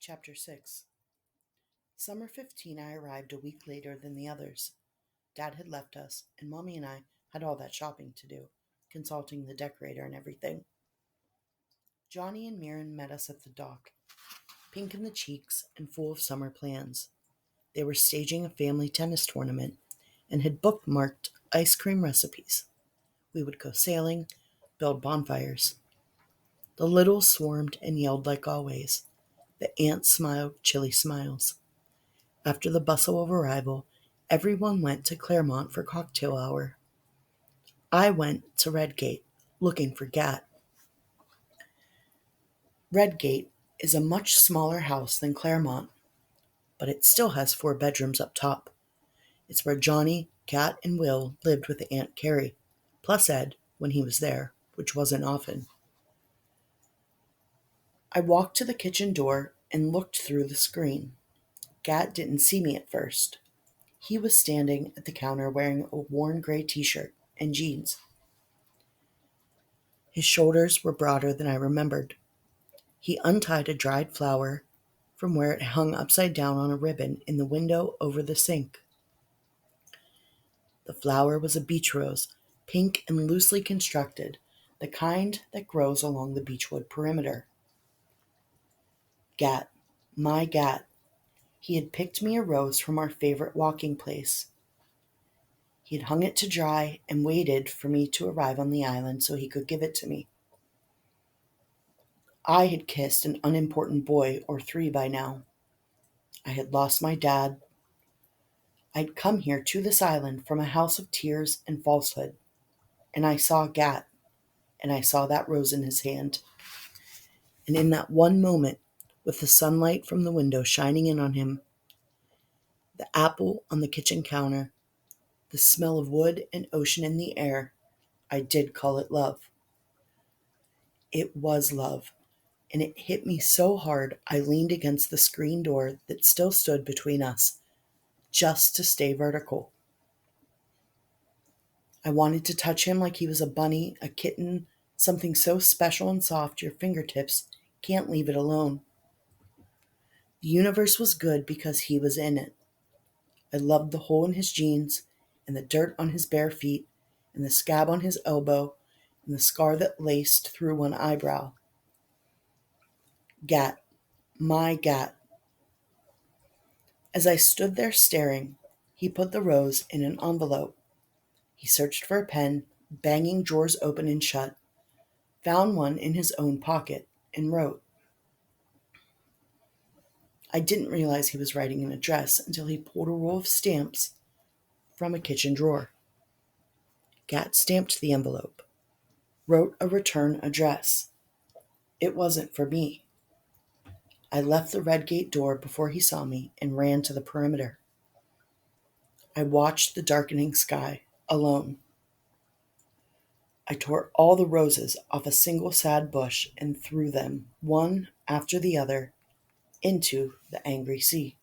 Chapter 6. Summer 15, I arrived a week later than the others. Dad had left us, and Mommy and I had all that shopping to do, consulting the decorator and everything. Johnny and Mirren met us at the dock, pink in the cheeks and full of summer plans. They were staging a family tennis tournament and had bookmarked ice cream recipes. We would go sailing, build bonfires. The littles swarmed and yelled like always. The aunts smiled chilly smiles. After the bustle of arrival, everyone went to Claremont for cocktail hour. I went to Redgate, looking for Gat. Redgate is a much smaller house than Claremont, but it still has 4 bedrooms up top. It's where Johnny, Gat, and Will lived with Aunt Carrie, plus Ed, when he was there, which wasn't often. I walked to the kitchen door and looked through the screen. Gat didn't see me at first. He was standing at the counter wearing a worn gray t-shirt and jeans. His shoulders were broader than I remembered. He untied a dried flower from where it hung upside down on a ribbon in the window over the sink. The flower was a beech rose, pink and loosely constructed, the kind that grows along the beechwood perimeter. Gat, my Gat. He had picked me a rose from our favorite walking place. He had hung it to dry and waited for me to arrive on the island so he could give it to me. I had kissed an unimportant boy or 3 by now. I had lost my dad. I'd come here to this island from a house of tears and falsehood, and I saw Gat, and I saw that rose in his hand. And in that one moment, with the sunlight from the window shining in on him, the apple on the kitchen counter, the smell of wood and ocean in the air, I did call it love. It was love, and it hit me so hard I leaned against the screen door that still stood between us, just to stay vertical. I wanted to touch him like he was a bunny, a kitten, something so special and soft your fingertips can't leave it alone. The universe was good because he was in it. I loved the hole in his jeans, and the dirt on his bare feet, and the scab on his elbow, and the scar that laced through one eyebrow. Gat, my Gat. As I stood there staring, he put the rose in an envelope. He searched for a pen, banging drawers open and shut, found one in his own pocket, and wrote. I didn't realize he was writing an address until he pulled a roll of stamps from a kitchen drawer. Gat stamped the envelope, wrote a return address. It wasn't for me. I left the Redgate door before he saw me and ran to the perimeter. I watched the darkening sky, alone. I tore all the roses off a single sad bush and threw them, one after the other, into the angry sea.